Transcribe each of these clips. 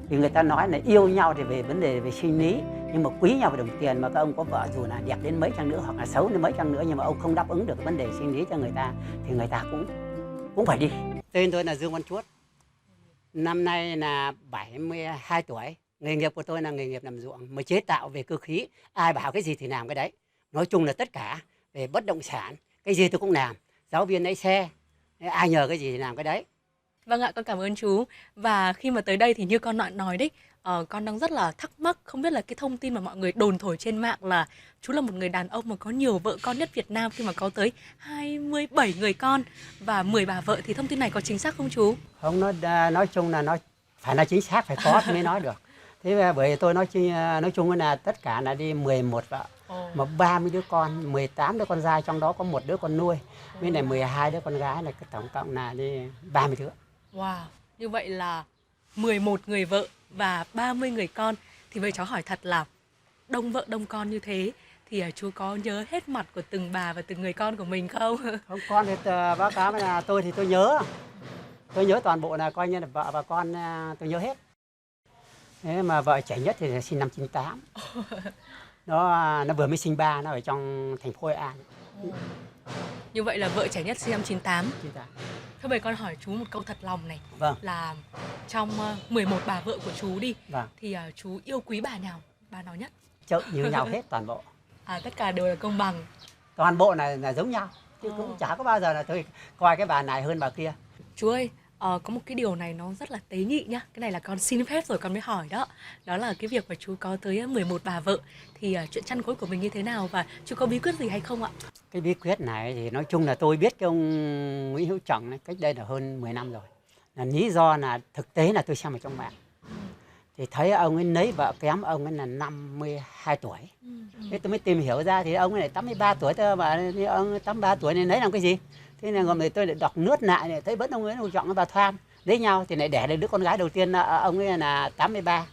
Vì người ta nói là yêu nhau thì về vấn đề về sinh lý, nhưng mà quý nhau về đồng tiền. Mà các ông có vợ dù là đẹp đến mấy chăng nữa hoặc là xấu đến mấy chăng nữa, nhưng mà ông không đáp ứng được cái vấn đề sinh lý cho người ta thì người ta cũng phải đi. Tên tôi là Dương Văn Chuốt, năm nay là 72 tuổi. Nghề nghiệp của tôi là nghề nghiệp làm ruộng, mà chế tạo về cơ khí. Ai bảo cái gì thì làm cái đấy. Nói chung là tất cả về bất động sản, cái gì tôi cũng làm. Giáo viên lái xe, ai nhờ cái gì thì làm cái đấy. Vâng ạ, con cảm ơn chú. Và khi mà tới đây thì như con nói đấy, con đang rất là thắc mắc, không biết là cái thông tin mà mọi người đồn thổi trên mạng là chú là một người đàn ông mà có nhiều vợ con nhất Việt Nam khi mà có tới 27 người con và 10 bà vợ, thì thông tin này có chính xác không chú? Không, nói chung là nó phải là chính xác, phải có thì mới nói được. Thế bởi tôi nói chung là tất cả là đi 11 vợ, mà 30 đứa con, 18 đứa con trai, trong đó có một đứa con nuôi, với này 12 đứa con gái, là tổng cộng là đi 30 đứa. Wow, như vậy là 11 người vợ và 30 người con. Thì bây cháu hỏi thật là đông vợ đông con như thế thì chú có nhớ hết mặt của từng bà và từng người con của mình không? Không, con thì báo cáo với là tôi thì tôi nhớ toàn bộ, là coi như là vợ và con tôi nhớ hết. Thế mà vợ trẻ nhất thì sinh năm 98. Nó vừa mới sinh 3, nó ở trong thành phố Hội An. Như vậy là vợ trẻ nhất sinh năm 98. 98. Thế bây con hỏi chú một câu thật lòng này. Vâng. Là trong 11 bà vợ của chú đi, Vâng, thì chú yêu quý bà nào nhất? chợ như nhau hết toàn bộ. Tất cả đều là công bằng. Toàn bộ là giống nhau, chứ cũng chả có bao giờ là tôi coi cái bà này hơn bà kia. Chú ơi, có một cái điều này nó rất là tế nhị nhá. Cái này là con xin phép rồi con mới hỏi đó. Đó là cái việc mà chú có tới 11 bà vợ thì chuyện chăn gối của mình như thế nào và chú có bí quyết gì hay không ạ? Cái bí quyết này thì nói chung là tôi biết cái ông Nguyễn Hữu Trọng này cách đây là hơn 10 năm rồi. Là lý do là thực tế là tôi xem ở trong mạng. Thì thấy ông ấy lấy vợ kém ông ấy là 52 tuổi. Thế tôi mới tìm hiểu ra thì ông ấy lại 83 tuổi, tôi bảo ông 83 tuổi này lấy làm cái gì? Thế là ngồi tôi lại đọc nướt lại này, thấy vẫn ông Nguyễn Hữu Trọng với bà Thoan lấy nhau thì lại đẻ được đứa con gái đầu tiên, ông ấy là 83.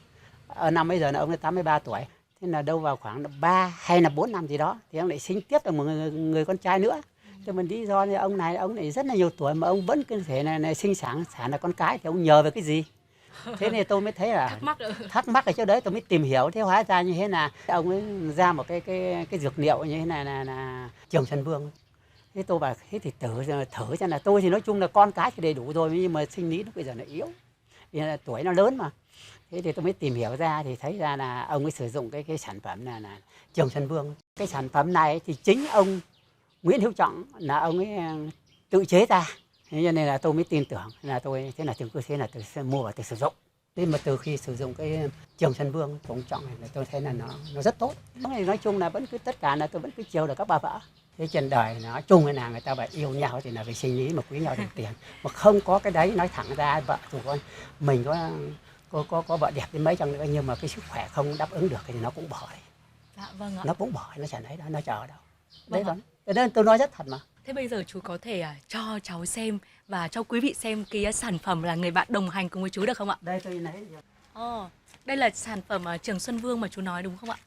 Ở năm bây giờ là ông ấy 83 tuổi. Thế là đâu vào khoảng 3 hay là 4 năm gì đó thì ông lại sinh tiếp được một người con trai nữa. Thế mình lý do thì ông này rất là nhiều tuổi mà ông vẫn có thể này sinh sản là con cái, thì ông nhờ về cái gì? Thế nên tôi mới thấy là thắc mắc ở chỗ đấy, tôi mới tìm hiểu. Thế hóa ra như thế là ông ấy ra một cái dược liệu như thế này là Trường Xuân Vương. Thế tôi bảo thế thì thử xem. Là tôi thì nói chung là con cái thì đầy đủ rồi, nhưng mà sinh lý lúc bây giờ là yếu, vì là tuổi nó lớn mà. Thế thì tôi mới tìm hiểu ra thì thấy ra là ông ấy sử dụng cái sản phẩm là Trường Xuân Vương. Cái sản phẩm này thì chính ông Nguyễn Hữu Trọng là ông ấy tự chế ra. Thế cho nên là tôi mới tin tưởng, là tôi thế là từ cơ thế là tôi mua và tôi sử dụng. Thế mà từ khi sử dụng cái Trường Xuân Vương của ông Trọng này là tôi thấy là nó rất tốt. Nói chung là vẫn cứ tất cả là tôi vẫn cứ chiều được các bà vợ. Thế trên đời nói chung là người ta phải yêu nhau thì là về sinh lý, mà quý nhau đồng tiền. Mà không có cái đấy, nói thẳng ra vợ dù con mình có vợ đẹp đến mấy chăng nữa, nhưng mà cái sức khỏe không đáp ứng được thì nó cũng bỏ. Dạ vâng ạ. Nó cũng bỏ, nó chẳng thấy đó, nó chờ ở đâu. Đấy vâng. Cho nên tôi nói rất thật mà. Thế bây giờ chú có thể cho cháu xem và cho quý vị xem cái sản phẩm là người bạn đồng hành cùng với chú được không ạ? Đây tôi lấy. Đây là sản phẩm Trường Xuân Vương mà chú nói đúng không ạ?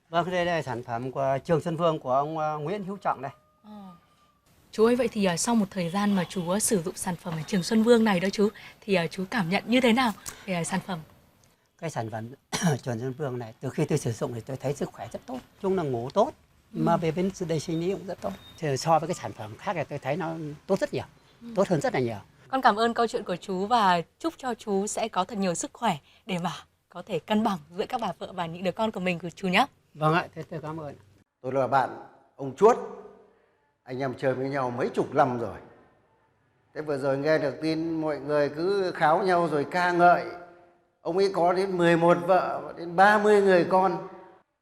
Vâng, đây là sản phẩm của Trường Xuân Vương của ông Nguyễn Hữu Trọng đây. Chú ơi, vậy thì sau một thời gian mà chú sử dụng sản phẩm Trường Xuân Vương này đó chú, thì chú cảm nhận như thế nào về sản phẩm? Cái sản phẩm Trường Xuân Vương này, từ khi tôi sử dụng thì tôi thấy sức khỏe rất tốt. Chung là ngủ tốt, mà về bên đây sinh lý cũng rất tốt. Thì so với cái sản phẩm khác thì tôi thấy nó tốt rất nhiều, tốt hơn rất là nhiều. Con cảm ơn câu chuyện của chú và chúc cho chú sẽ có thật nhiều sức khỏe để mà có thể cân bằng giữa các bà vợ và những đứa con của mình của chú nhé. Vâng ạ, thế tôi cảm ơn. Tôi là bạn ông Chuốt, anh em chơi với nhau mấy chục năm rồi. Thế vừa rồi nghe được tin mọi người cứ kháo nhau rồi ca ngợi ông ấy có đến 11 vợ, đến 30 người con.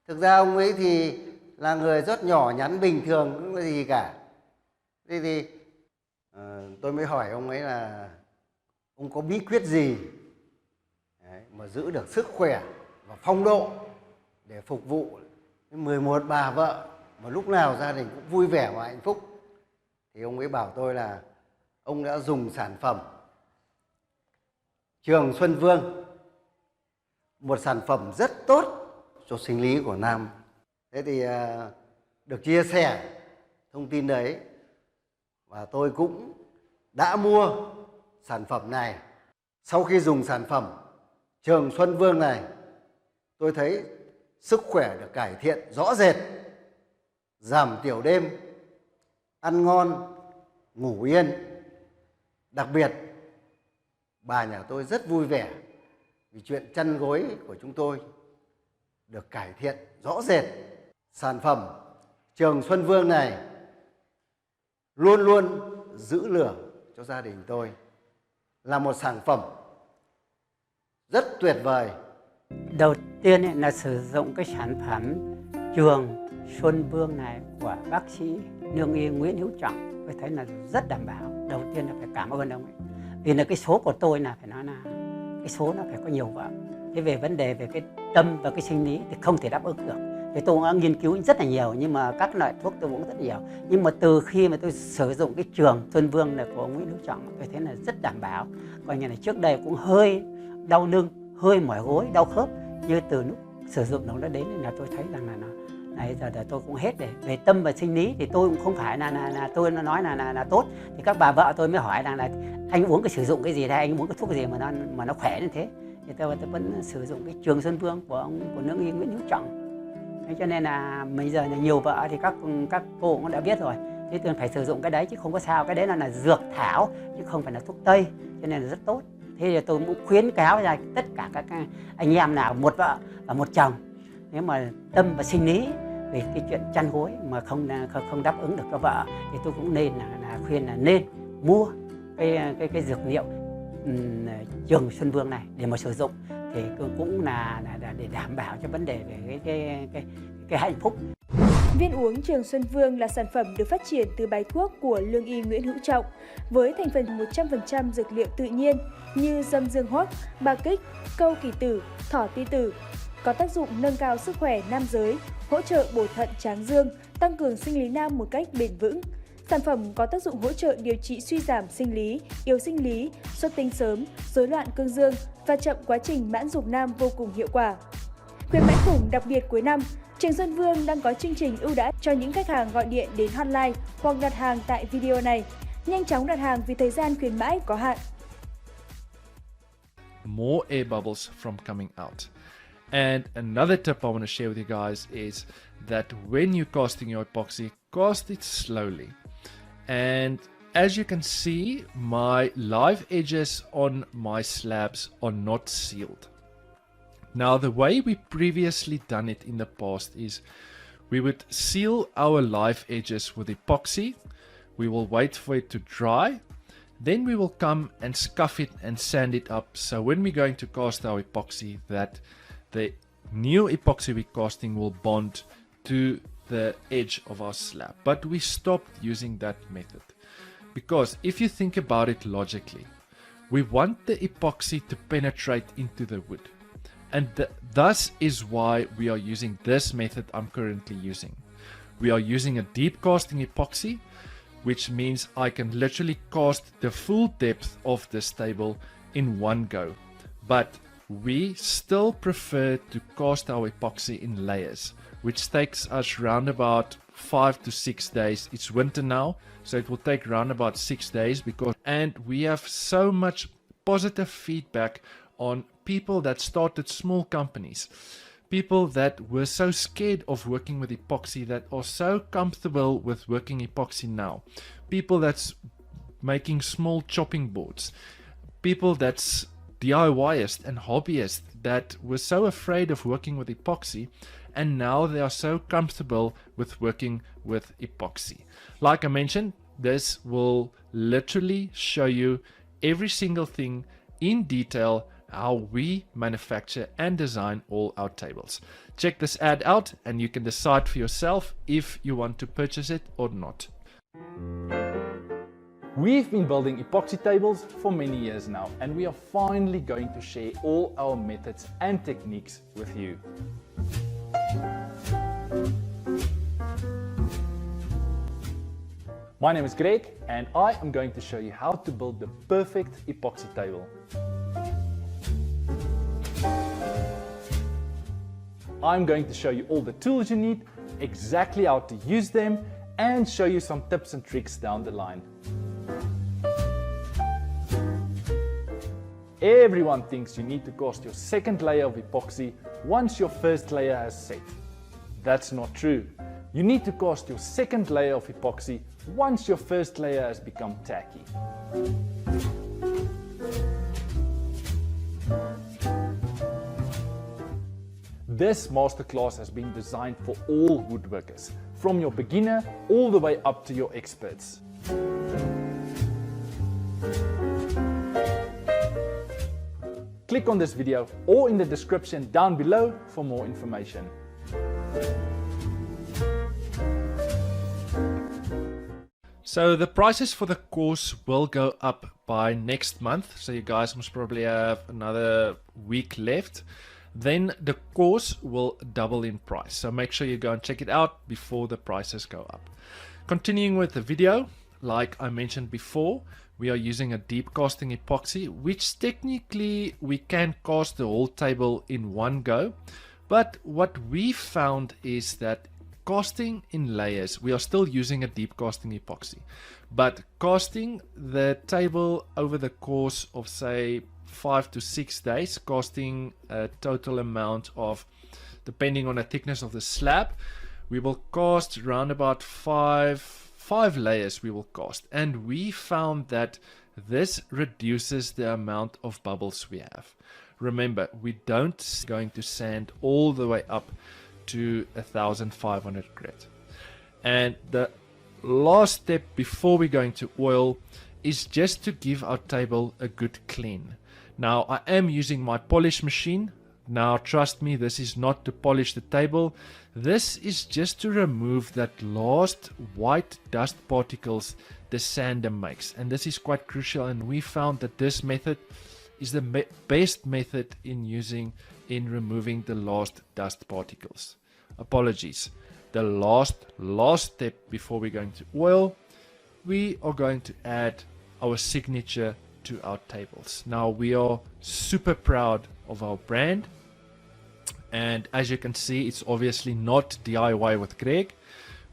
Thực ra ông ấy thì là người rất nhỏ nhắn bình thường, không có gì cả. Thế thì tôi mới hỏi ông ấy là ông có bí quyết gì mà giữ được sức khỏe và phong độ để phục vụ 11 bà vợ mà lúc nào gia đình cũng vui vẻ và hạnh phúc. Thì ông ấy bảo tôi là ông đã dùng sản phẩm Trường Xuân Vương, một sản phẩm rất tốt cho sinh lý của nam. Thế thì được chia sẻ thông tin đấy và tôi cũng đã mua sản phẩm này. Sau khi dùng sản phẩm Trường Xuân Vương này tôi thấy sức khỏe được cải thiện rõ rệt, giảm tiểu đêm, ăn ngon, ngủ yên. Đặc biệt, bà nhà tôi rất vui vẻ vì chuyện chăn gối của chúng tôi được cải thiện rõ rệt. Sản phẩm Trường Xuân Vương này luôn luôn giữ lửa cho gia đình tôi, là một sản phẩm rất tuyệt vời. Đầu tiên ấy là sử dụng cái sản phẩm Trường Xuân Vương này của bác sĩ Lương y Nguyễn Hữu Trọng, tôi thấy là rất đảm bảo. Đầu tiên là phải cảm ơn ông ấy, vì là cái số của tôi là phải nói là cái số nó phải có nhiều vợ. Thế về vấn đề về cái tâm và cái sinh lý thì không thể đáp ứng được. Thì tôi đã nghiên cứu rất là nhiều, nhưng mà các loại thuốc tôi uống rất nhiều. Nhưng mà từ khi mà tôi sử dụng cái Trường Xuân Vương này của ông Nguyễn Hữu Trọng, tôi thấy là rất đảm bảo. Coi như là trước đây cũng hơi đau lưng, hơi mỏi gối, đau khớp, như từ lúc sử dụng nó đến là tôi thấy rằng là này giờ tôi cũng hết rồi. Về tâm và sinh lý thì tôi cũng không phải là tôi nói là tốt. Thì các bà vợ tôi mới hỏi rằng là anh uống cái sử dụng cái gì đây, anh uống cái thuốc gì mà nó khỏe như thế. Thì tôi vẫn sử dụng cái Trường Xuân Vương của Lương y Nguyễn Hữu Trọng. Thế cho nên là bây giờ là nhiều vợ thì các cô cũng đã biết rồi. Thế tôi phải sử dụng cái đấy chứ không có sao. Cái đấy là dược thảo chứ không phải là thuốc tây, cho nên là rất tốt. Thế thì tôi cũng khuyến cáo ra tất cả các anh em nào một vợ và một chồng, nếu mà tâm và sinh lý về cái chuyện chăn gối mà không đáp ứng được cho vợ thì tôi cũng nên là khuyên là nên mua cái dược liệu Trường Xuân Vương này để mà sử dụng, thì cũng là để đảm bảo cho vấn đề về cái hạnh phúc. Viên uống Trường Xuân Vương là sản phẩm được phát triển từ bài thuốc của Lương y Nguyễn Hữu Trọng với thành phần 100% dược liệu tự nhiên như dâm dương hoắc, ba kích, câu kỳ tử, thỏ ti tử, có tác dụng nâng cao sức khỏe nam giới, hỗ trợ bổ thận tráng dương, tăng cường sinh lý nam một cách bền vững. Sản phẩm có tác dụng hỗ trợ điều trị suy giảm sinh lý, yếu sinh lý, xuất tinh sớm, rối loạn cương dương và chậm quá trình mãn dục nam vô cùng hiệu quả. Khuyến mãi khủng đặc biệt cuối năm, Trường Xuân Vương đang có chương trình ưu đãi cho những khách hàng gọi điện đến hotline hoặc đặt hàng tại video này. Nhanh chóng đặt hàng vì thời gian khuyến mãi có hạn. More air bubbles from coming out. And another tip I want to share with you guys is that when you're casting your epoxy, cast it slowly. And as you can see, my live edges on my slabs are not sealed. Now, the way we previously done it in the past is we would seal our live edges with epoxy. We will wait for it to dry. Then we will come and scuff it and sand it up. So when we're going to cast our epoxy, that the new epoxy we're casting will bond to the edge of our slab. But we stopped using that method because if you think about it logically, we want the epoxy to penetrate into the wood. And thus is why we are using this method I'm currently using. We are using a deep casting epoxy, which means I can literally cast the full depth of this table in one go. But we still prefer to cast our epoxy in layers, which takes us round about 5 to 6 days. It's winter now, so it will take round about 6 days and we have so much positive feedback on people that started small companies, people that were so scared of working with epoxy that are so comfortable with working epoxy now, people that's making small chopping boards, people that's DIYists and hobbyists that were so afraid of working with epoxy, and now they are so comfortable with working with epoxy. Like I mentioned, this will literally show you every single thing in detail, how we manufacture and design all our tables. Check this ad out and you can decide for yourself if you want to purchase it or not. We've been building epoxy tables for many years now, and we are finally going to share all our methods and techniques with you. My name is Greg, and I am going to show you how to build the perfect epoxy table. I'm going to show you all the tools you need, exactly how to use them, and show you some tips and tricks down the line. Everyone thinks you need to cast your second layer of epoxy once your first layer has set. That's not true. You need to cast your second layer of epoxy once your first layer has become tacky. This masterclass has been designed for all woodworkers, from your beginner all the way up to your experts. Click on this video or in the description down below for more information. So the prices for the course will go up by next month. So you guys must probably have another week left. Then the course will double in price. So make sure you go and check it out before the prices go up. Continuing with the video, like I mentioned before, we are using a deep casting epoxy, which technically we can cast the whole table in one go. But what we found is that casting in layers, we are still using a deep casting epoxy, but casting the table over the course of say 5 to 6 days, casting a total amount of, depending on the thickness of the slab, we will cast around about five layers we will cast, and we found that this reduces the amount of bubbles we have. Remember, we don't going to sand all the way up to 1500 grit. And the last step before we're going to oil is just to give our table a good clean. Now I am using my polish machine. Now trust me, this is not to polish the table. This is just to remove that last white dust particles the sander makes, and this is quite crucial, and we found that this method is the best method in removing the last dust particles. Apologies. The last step before we're going to oil, we are going to add our signature to our tables. Now we are super proud of our brand, and as you can see, it's obviously not DIY with Greg.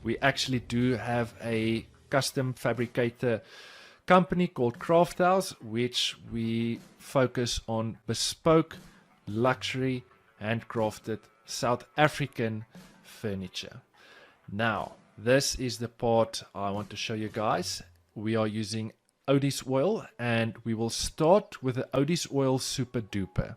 We actually do have a custom fabricator company called Craft House, which we focus on bespoke, luxury, handcrafted South African furniture. Now, this is the part I want to show you guys. We are using Odis oil, and we will start with the Odis oil Super Duper.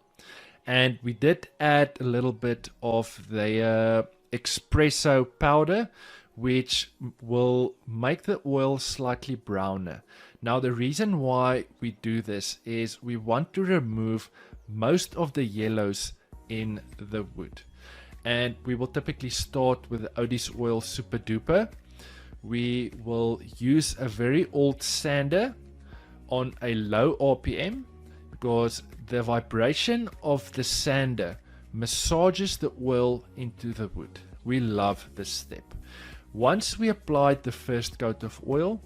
And we did add a little bit of the espresso powder, which will make the oil slightly browner. Now the reason why we do this is we want to remove most of the yellows in the wood. And we will typically start with the Odis oil Super Duper. We will use a very old sander on a low RPM, because the vibration of the sander massages the oil into the wood. We love this step. Once we applied the first coat of oil,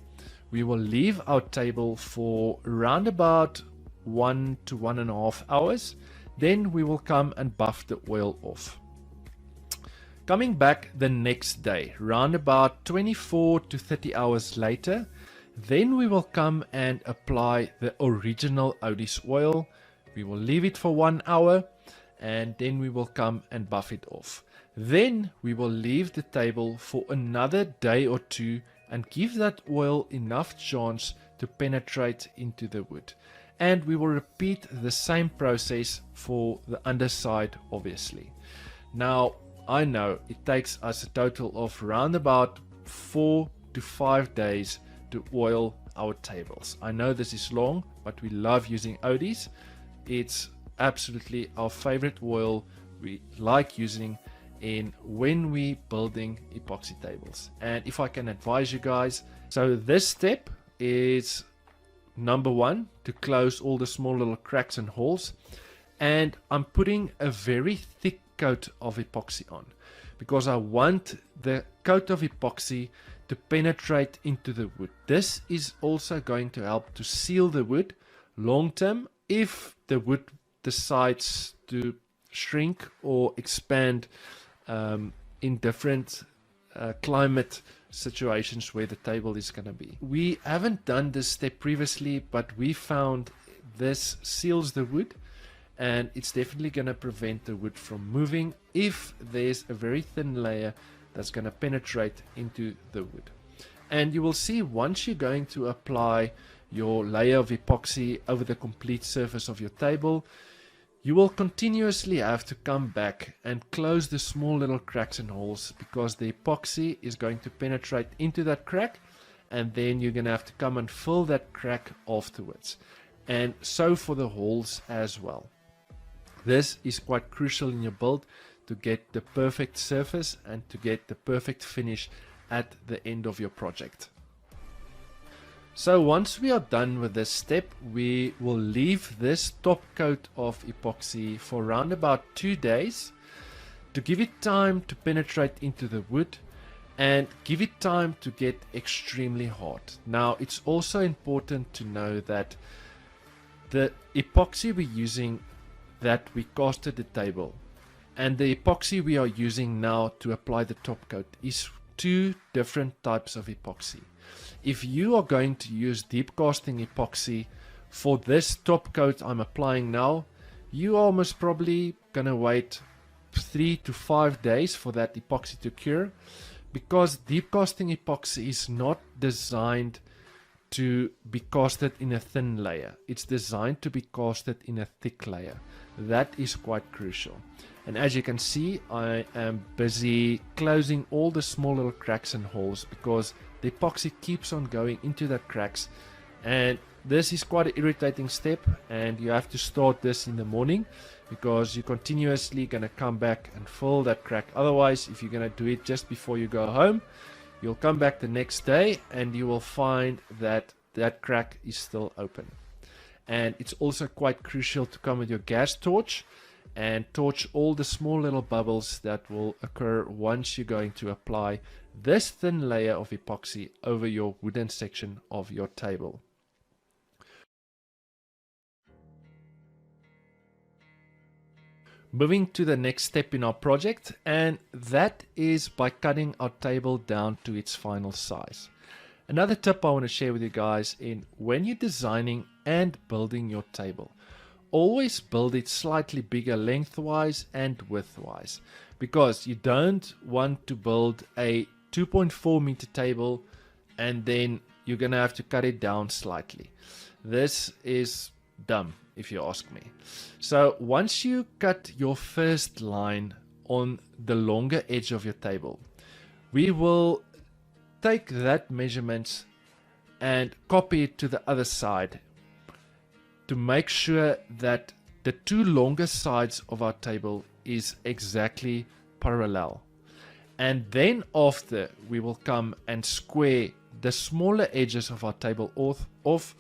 we will leave our table for around about 1 to 1.5 hours. Then we will come and buff the oil off. Coming back the next day, around about 24 to 30 hours later, then we will come and apply the original Odis oil. We will leave it for 1 hour, and then we will come and buff it off. Then we will leave the table for another day or two and give that oil enough chance to penetrate into the wood. And we will repeat the same process for the underside, obviously. Now, I know it takes us a total of around about 4 to 5 days to oil our tables. I know this is long, but we love using Odis. It's absolutely our favorite oil we like using when we building epoxy tables. And if I can advise you guys, so this step is number 1, to close all the small little cracks and holes. And I'm putting a very thick coat of epoxy on, because I want the coat of epoxy to penetrate into the wood. This is also going to help to seal the wood long term if the wood decides to shrink or expand in different climate situations where the table is going to be. We haven't done this step previously, but we found this seals the wood, and it's definitely going to prevent the wood from moving if there's a very thin layer that's going to penetrate into the wood. And you will see once you're going to apply your layer of epoxy over the complete surface of your table, you will continuously have to come back and close the small little cracks and holes, because the epoxy is going to penetrate into that crack, and then you're going to have to come and fill that crack afterwards. And so for the holes as well. This is quite crucial in your build to get the perfect surface and to get the perfect finish at the end of your project. So once we are done with this step, we will leave this top coat of epoxy for around about 2 days to give it time to penetrate into the wood and give it time to get extremely hard. Now, it's also important to know that the epoxy we're using, that we casted the table, and the epoxy we are using now to apply the top coat is 2 different types of epoxy. If you are going to use deep casting epoxy for this top coat I'm applying now, you are most probably gonna wait 3 to 5 days for that epoxy to cure, because deep casting epoxy is not designed to be casted in a thin layer. It's designed to be casted in a thick layer. That is quite crucial. And as you can see, I am busy closing all the small little cracks and holes, because the epoxy keeps on going into the cracks, and this is quite an irritating step, and you have to start this in the morning, because you're continuously going to come back and fill that crack. Otherwise, if you're going to do it just before you go home, you'll come back the next day and you will find that that crack is still open. And it's also quite crucial to come with your gas torch and torch all the small little bubbles that will occur once you're going to apply this thin layer of epoxy over your wooden section of your table. Moving to the next step in our project, and that is by cutting our table down to its final size. Another tip I want to share with you guys in when you're designing and building your table, always build it slightly bigger lengthwise and widthwise, because you don't want to build a 2.4 meter table and then you're gonna have to cut it down slightly. This is dumb, if you ask me. So once you cut your first line on the longer edge of your table, we will take that measurement and copy it to the other side to make sure that the 2 longer sides of our table is exactly parallel. And then after, we will come and square the smaller edges of our table off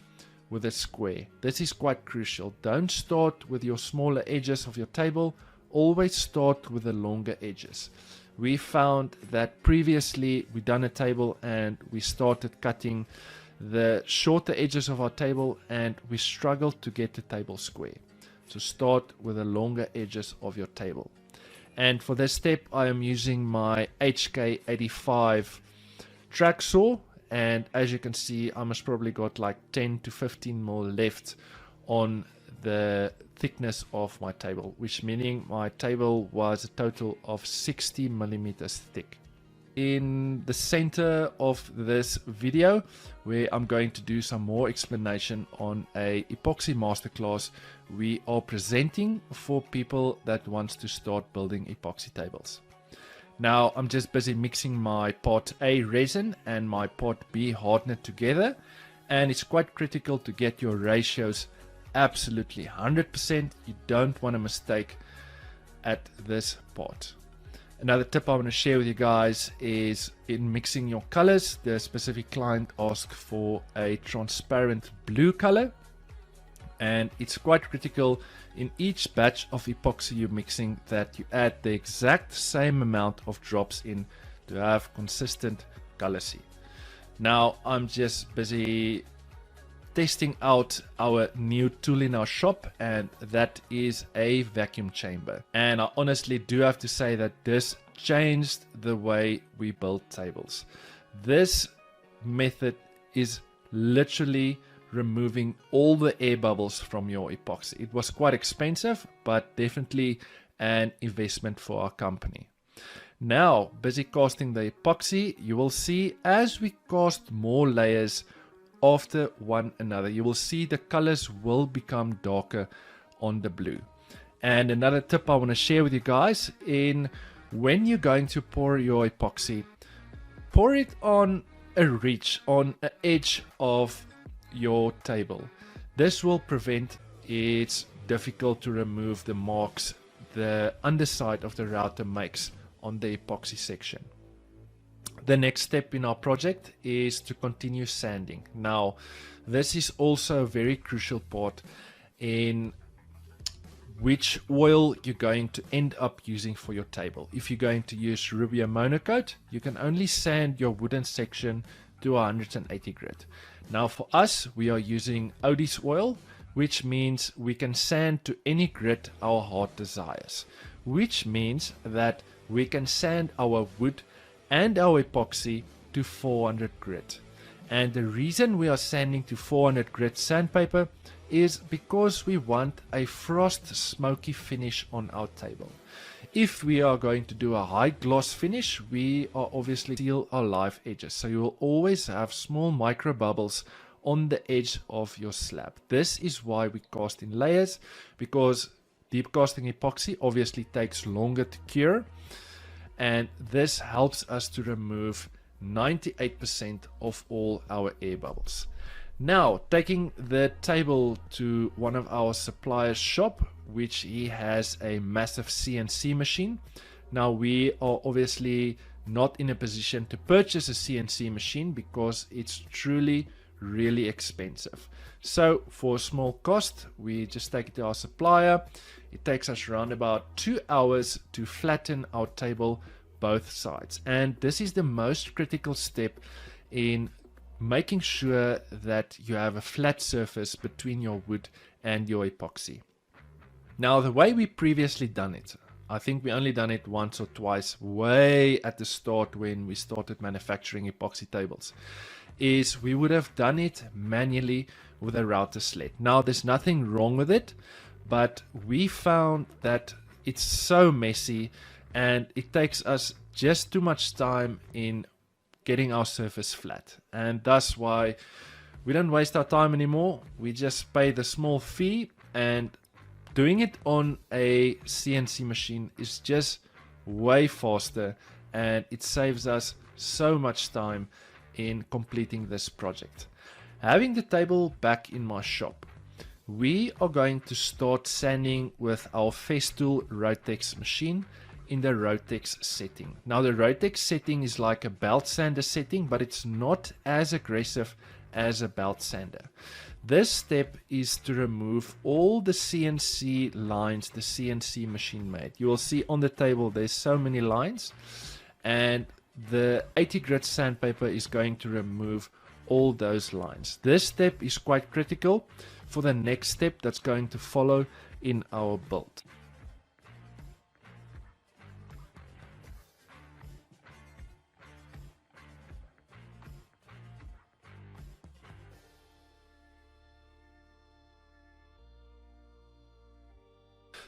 with a square. This is quite crucial. Don't start with your smaller edges of your table. Always start with the longer edges. We found that previously we done a table and we started cutting the shorter edges of our table and we struggled to get the table square. So start with the longer edges of your table. And for this step, I am using my HK85 track saw. And as you can see, I must probably got like 10 to 15 mil left on the thickness of my table, which meaning my table was a total of 60 millimeters thick. In the center of this video, where I'm going to do some more explanation on a epoxy masterclass we are presenting for people that wants to start building epoxy tables. Now I'm just busy mixing my part A resin and my part B hardener together, and it's quite critical to get your ratios absolutely 100%. You don't want a mistake at this part. Another tip I want to share with you guys is in mixing your colors. The specific client asked for a transparent blue color, and it's quite critical in each batch of epoxy you're mixing that you add the exact same amount of drops in to have consistent color scheme. Now I'm just busy testing out our new tool in our shop, and that is a vacuum chamber. And I honestly do have to say that this changed the way we build tables. This method is literally removing all the air bubbles from your epoxy. It was quite expensive, but definitely an investment for our company. Now, busy casting the epoxy, you will see as we cast more layers after one another, you will see the colors will become darker on the blue. And another tip I want to share with you guys, when you're going to pour your epoxy, pour it on a ridge, on an edge of your table. This will prevent it's difficult to remove the marks the underside of the router makes on the epoxy section. The next step in our project is to continue sanding. Now, this is also a very crucial part in which oil you're going to end up using for your table. If you're going to use Rubio Monocoat, you can only sand your wooden section to 180 grit. Now for us, we are using Odie's oil, which means we can sand to any grit our heart desires, which means that we can sand our wood and our epoxy to 400 grit. And the reason we are sanding to 400 grit sandpaper is because we want a frost smoky finish on our table. If we are going to do a high gloss finish, we are obviously seal our live edges. So you will always have small micro bubbles on the edge of your slab. This is why we cast in layers, because deep casting epoxy obviously takes longer to cure. And this helps us to remove 98% of all our air bubbles. Now, taking the table to one of our suppliers' shop, which he has a massive CNC machine. Now, we are obviously not in a position to purchase a CNC machine because it's truly really expensive. So for a small cost, we just take it to our supplier. It takes us around about 2 hours to flatten our table both sides. And this is the most critical step in making sure that you have a flat surface between your wood and your epoxy. Now, the way we previously done it, I think we only done it once or twice way at the start when we started manufacturing epoxy tables, is we would have done it manually with a router sled. Now, there's nothing wrong with it, but we found that it's so messy and it takes us just too much time in getting our surface flat, and that's why we don't waste our time anymore. We just pay the small fee, and doing it on a CNC machine is just way faster, and it saves us so much time in completing this project. Having the table back in my shop, we are going to start sanding with our Festool Rotex machine in the Rotex setting. Now, the Rotex setting is like a belt sander setting, but it's not as aggressive as a belt sander. This step is to remove all the CNC lines the CNC machine made. You will see on the table there's so many lines, and the 80 grit sandpaper is going to remove all those lines. This step is quite critical for the next step that's going to follow in our build.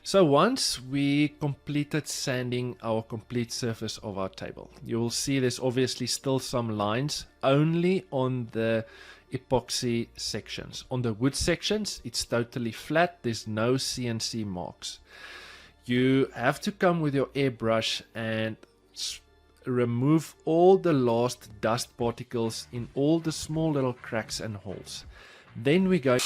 So once we completed sanding our complete surface of our table, you will see there's obviously still some lines only on the epoxy sections. On the wood sections, it's totally flat. There's no CNC marks. You have to come with your airbrush and remove all the last dust particles in all the small little cracks and holes. Then we go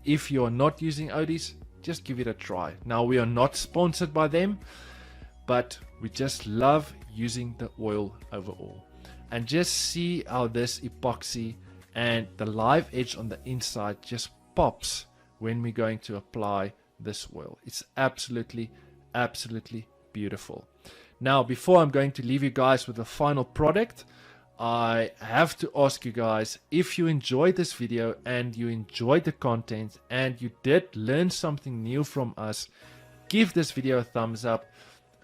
if you're not using Odys, just give it a try. Now, we are not sponsored by them, but we just love using the oil overall. And just see how this epoxy and the live edge on the inside just pops when we're going to apply this oil. It's absolutely beautiful. Now, before I'm going to leave you guys with the final product, I have to ask you guys, if you enjoyed this video and you enjoyed the content and you did learn something new from us, give this video a thumbs up.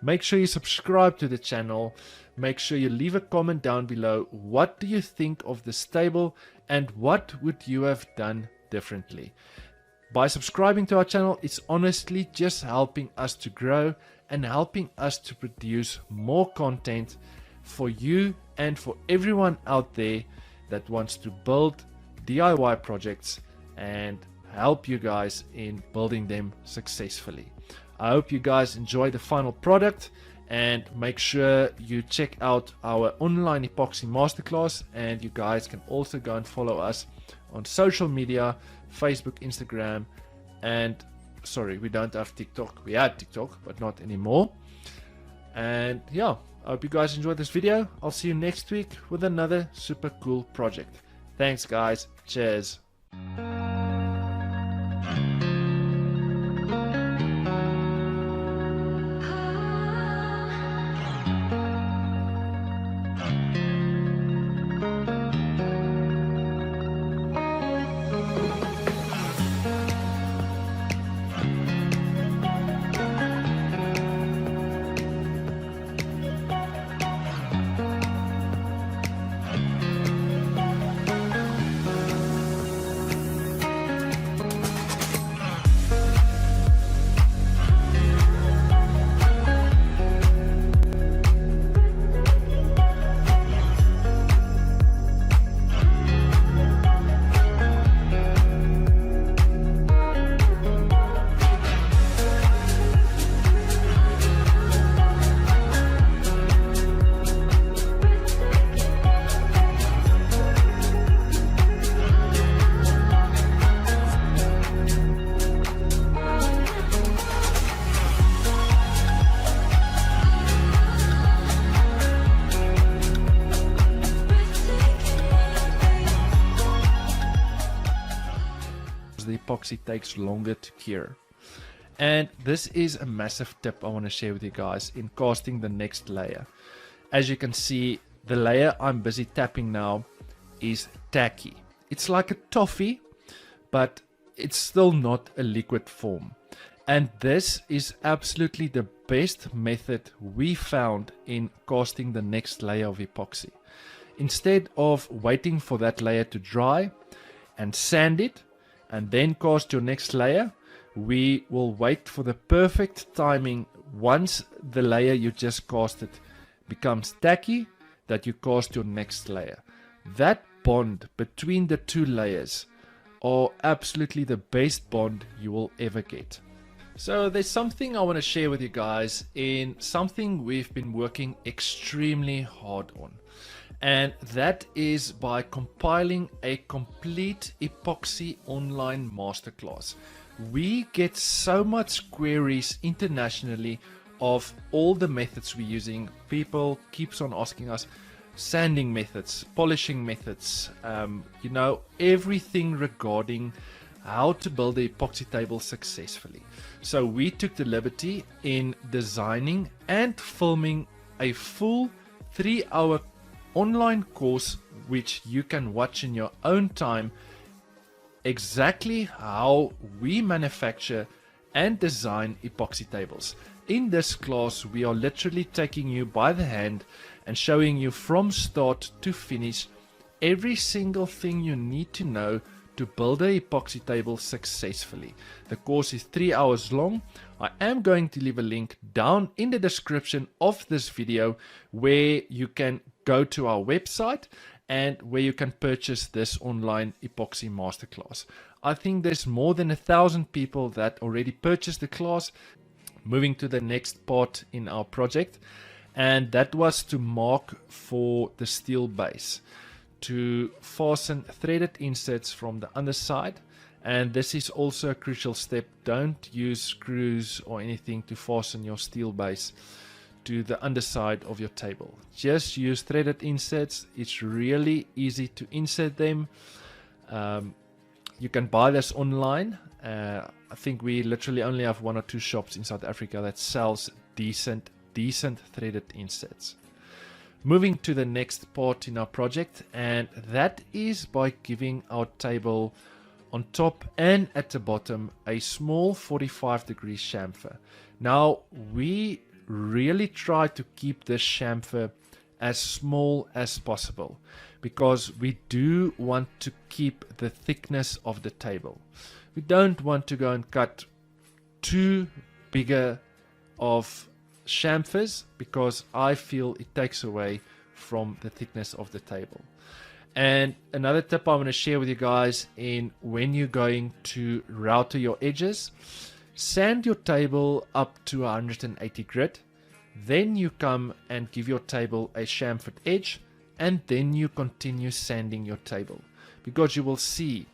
Make sure you subscribe to the channel. Make sure you leave a comment down below. What do you think of this table and what would you have done differently? By subscribing to our channel, it's honestly just helping us to grow and helping us to produce more content for you and for everyone out there that wants to build DIY projects and help you guys in building them successfully. I hope you guys enjoy the final product, and make sure you check out our online epoxy masterclass, and you guys can also go and follow us on social media, Facebook, Instagram, and sorry, we don't have TikTok. We had TikTok, but not anymore. And yeah, I hope you guys enjoyed this video. I'll see you next week with another super cool project. Thanks guys. Cheers. The epoxy takes longer to cure. And this is a massive tip I want to share with you guys in casting the next layer. As you can see, the layer I'm busy tapping now is tacky. It's like a toffee, but it's still not a liquid form. And this is absolutely the best method we found in casting the next layer of epoxy. Instead of waiting for that layer to dry and sand it and then cast your next layer, we will wait for the perfect timing once the layer you just casted becomes tacky, that you cast your next layer. That bond between the two layers are absolutely the best bond you will ever get. So there's something I want to share with you guys in something we've been working extremely hard on. And that is by compiling a complete epoxy online masterclass. We get so much queries internationally of all the methods we're using. People keeps on asking us sanding methods, polishing methods, everything regarding how to build the epoxy table successfully. So we took the liberty in designing and filming a full 3-hour online course which you can watch in your own time, exactly how we manufacture and design epoxy tables. In this class, we are literally taking you by the hand and showing you from start to finish every single thing you need to know to build a epoxy table successfully. The course is 3 hours long. I am going to leave a link down in the description of this video where you can go to our website and where you can purchase this online epoxy masterclass. I think there's more than 1,000 people that already purchased the class. Moving to the next part in our project, and that was to mark for the steel base, to fasten threaded inserts from the underside And this is also a crucial step. Don't use screws or anything to fasten your steel base to the underside of your table. Just use threaded inserts. It's really easy to insert them. You can buy this online. I think we literally only have 1 or 2 shops in South Africa that sells decent threaded inserts. Moving to the next part in our project, and that is by giving our table on top and at the bottom a small 45-degree chamfer. Now we really try to keep this chamfer as small as possible because we do want to keep the thickness of the table. We don't want to go and cut too bigger of chamfers because I feel it takes away from the thickness of the table. And another tip I want to share with you guys in when you're going to router your edges, sand your table up to 180 grit. Then you come and give your table a chamfered edge, and then you continue sanding your table, because you will see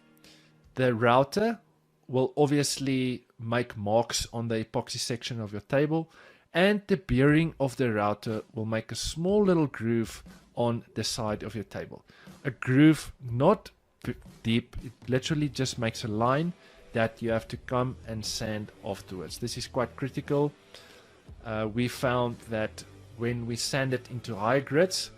the router will obviously make marks on the epoxy section of your table, and the bearing of the router will make a small little groove on the side of your table. A groove, not deep, it literally just makes a line that you have to come and sand afterwards. This is quite critical. We found that when we sand it into high grits,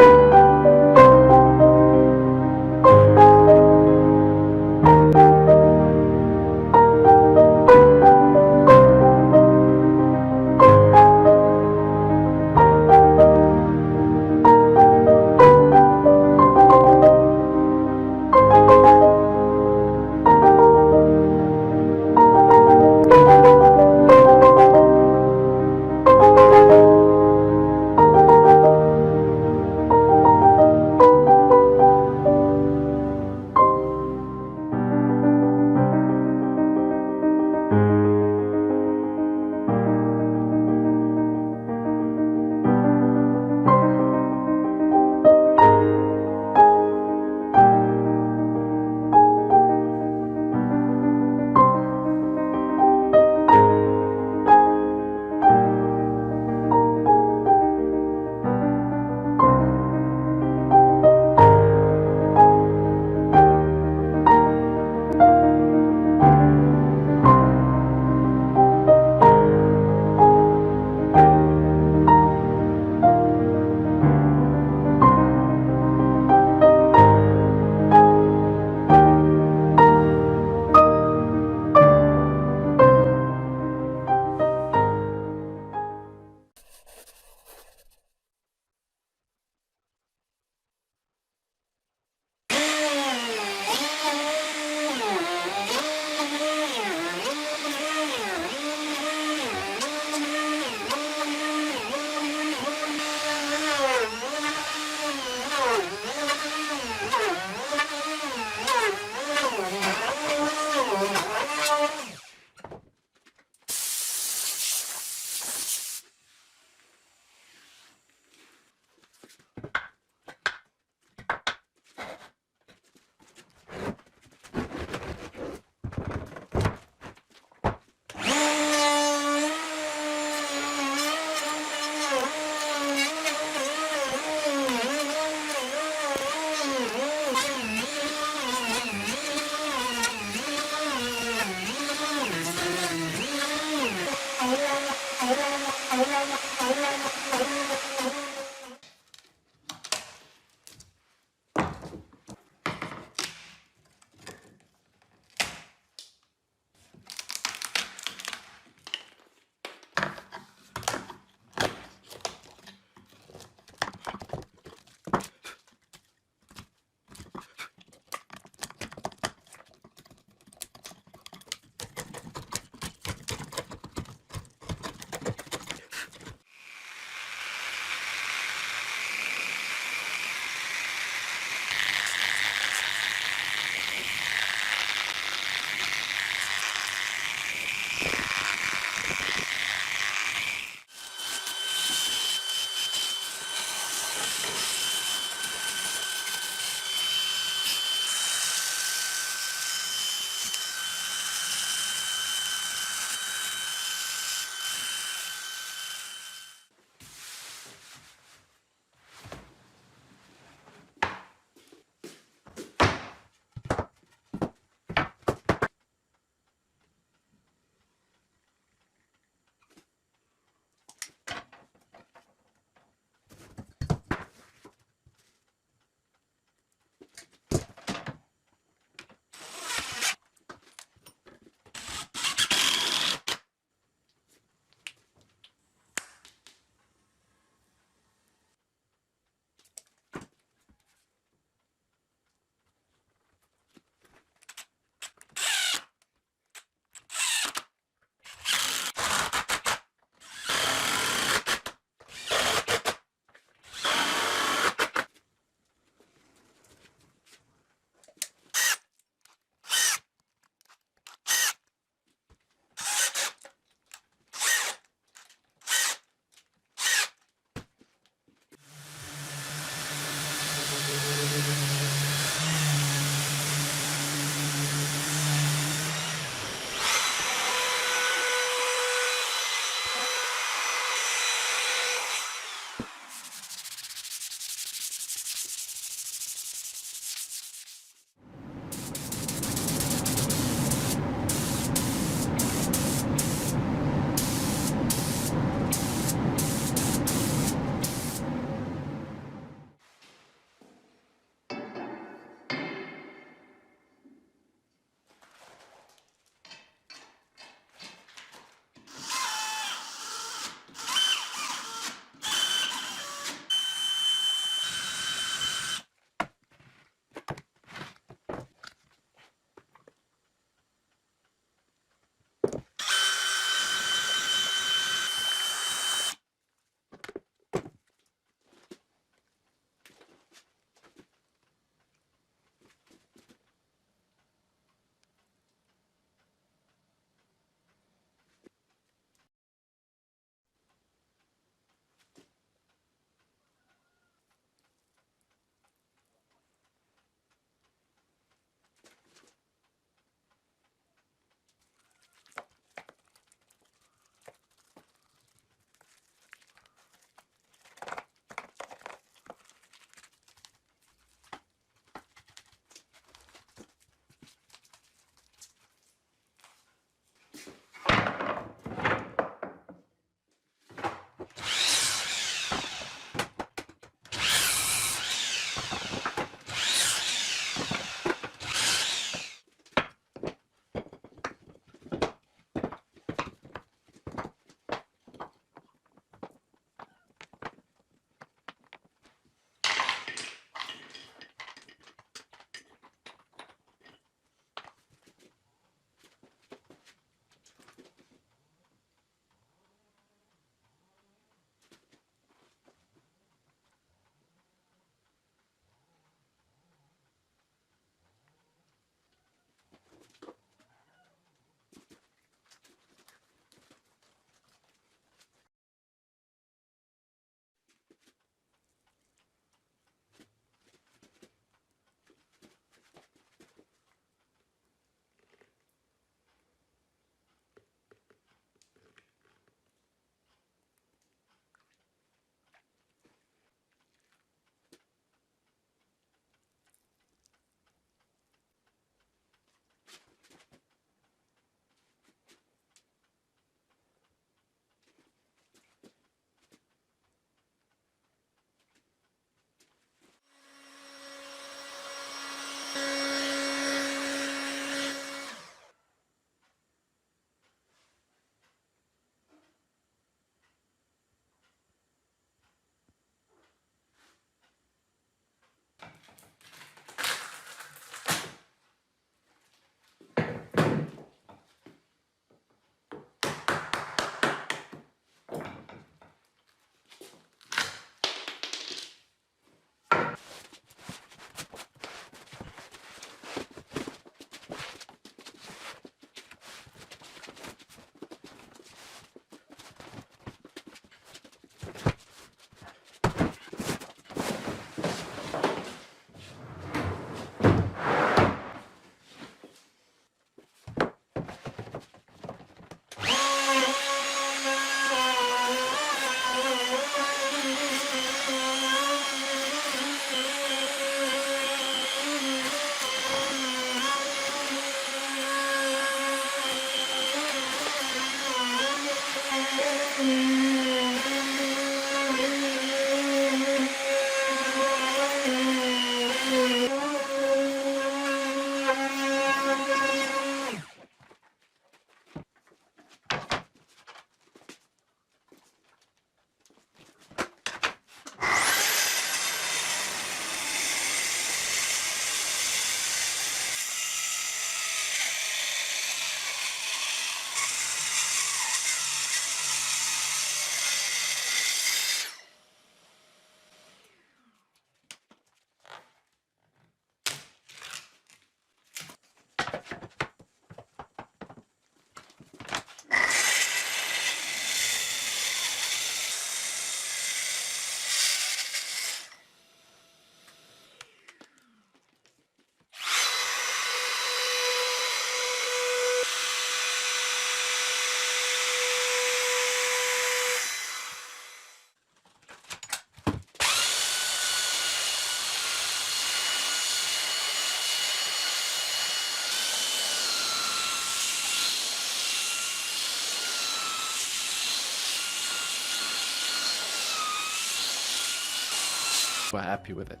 were happy with it.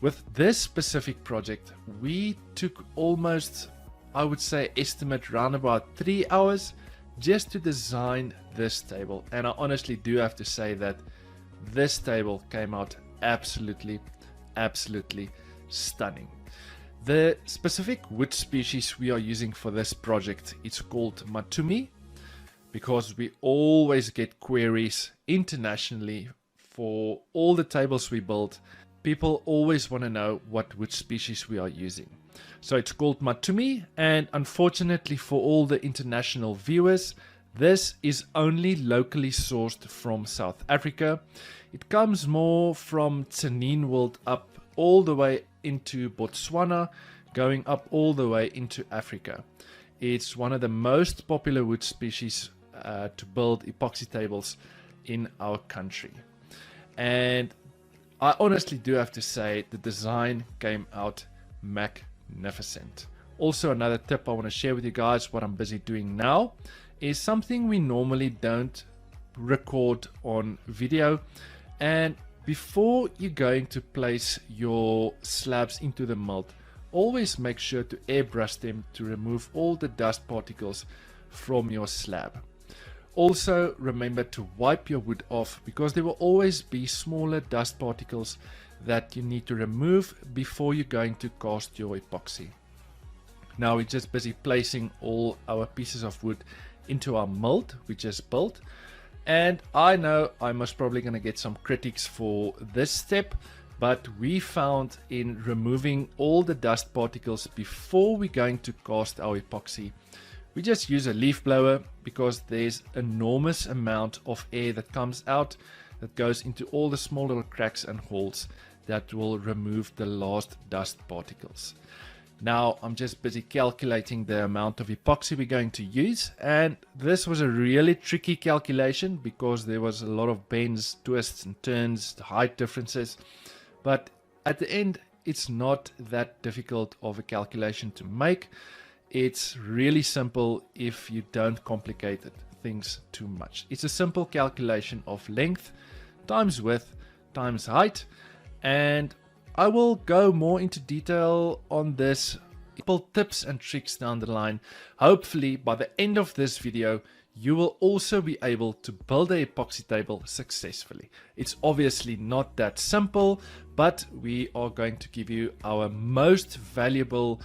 With this specific project, we took almost, I would say, estimate around about 3 hours just to design this table. And I honestly do have to say that this table came out absolutely stunning. The specific wood species we are using for this project is called Matumi, because we always get queries internationally for all the tables we build. People always want to know what wood species we are using. So it's called Matumi, and unfortunately for all the international viewers, this is only locally sourced from South Africa. It comes more from Tsenin world up all the way into Botswana, going up all the way into Africa. It's one of the most popular wood species to build epoxy tables in our country. And I honestly do have to say the design came out magnificent. Also, another tip I want to share with you guys, what I'm busy doing now, is something we normally don't record on video. And before you're going to place your slabs into the mold, always make sure to airbrush them to remove all the dust particles from your slab. Also remember to wipe your wood off, because there will always be smaller dust particles that you need to remove before you're going to cast your epoxy. Now we're just busy placing all our pieces of wood into our mold we just built. And I know I'm most probably going to get some critics for this step, but we found in removing all the dust particles before we're going to cast our epoxy, we just use a leaf blower, because there's enormous amount of air that comes out that goes into all the small little cracks and holes that will remove the last dust particles. Now I'm just busy calculating the amount of epoxy we're going to use, and this was a really tricky calculation because there was a lot of bends, twists and turns, height differences, but at the end it's not that difficult of a calculation to make. It's really simple if you don't complicate things too much. It's a simple calculation of length times width times height, and I will go more into detail on this, tips and tricks down the line. Hopefully by the end of this video you will also be able to build a epoxy table successfully. It's obviously not that simple, but we are going to give you our most valuable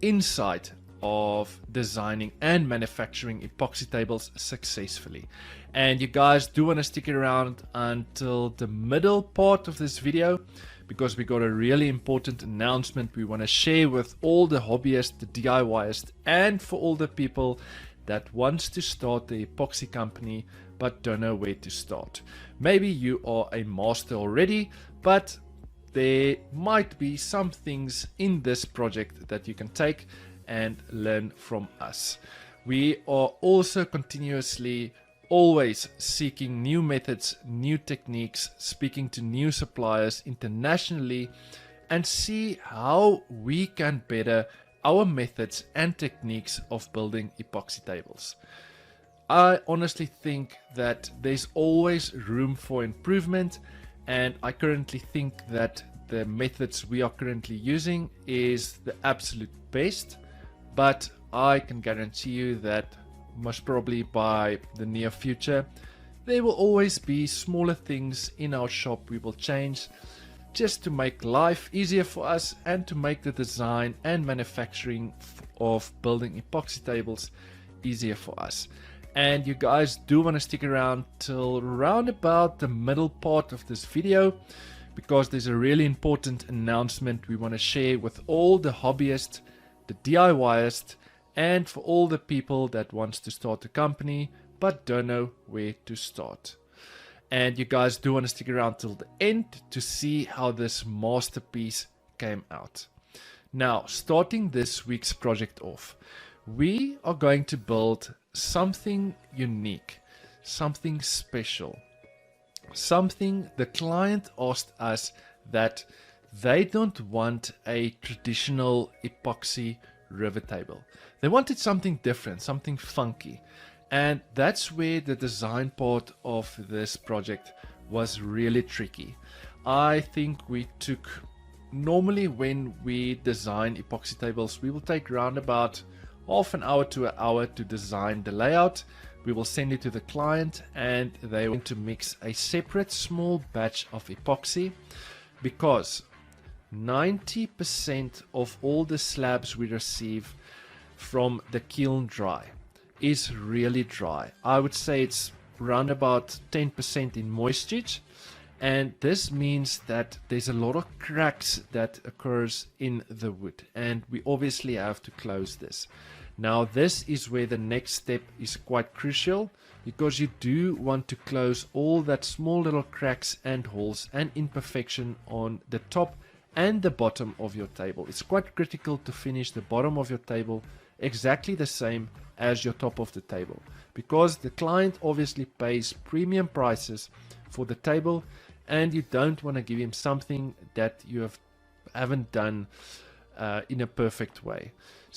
insight of designing and manufacturing epoxy tables successfully. And you guys do want to stick around until the middle part of this video, because we got a really important announcement we want to share with all the hobbyists, the DIYers, and for all the people that wants to start the epoxy company but don't know where to start. Maybe you are a master already, but there might be some things in this project that you can take and learn from us. We are also continuously always seeking new methods, new techniques, speaking to new suppliers internationally, and see how we can better our methods and techniques of building epoxy tables. I honestly think that there's always room for improvement, and I currently think that the methods we are currently using is the absolute best, but I can guarantee you that most probably by the near future there will always be smaller things in our shop we will change, just to make life easier for us and to make the design and manufacturing of building epoxy tables easier for us. And you guys do want to stick around till around about the middle part of this video, because there's a really important announcement we want to share with all the hobbyists, the DIYers, and for all the people that wants to start a company but don't know where to start. And you guys do want to stick around till the end to see how this masterpiece came out. Now, starting this week's project off, we are going to build something unique, something special, something the client asked us that they don't want a traditional epoxy river table. They wanted something different, something funky. And that's where the design part of this project was really tricky. I think we took, normally when we design epoxy tables, we will take around about half an hour to an hour to design the layout. We will send it to the client and they want to mix a separate small batch of epoxy, because 90% of all the slabs we receive from the kiln dry is really dry. I would say it's around about 10% in moisture, and this means that there's a lot of cracks that occurs in the wood, and we obviously have to close this. Now this is where the next step is quite crucial, because you do want to close all that small little cracks and holes and imperfection on the top and the bottom of your table. It's quite critical to finish the bottom of your table exactly the same as your top of the table, because the client obviously pays premium prices for the table, and you don't want to give him something that you haven't done in a perfect way.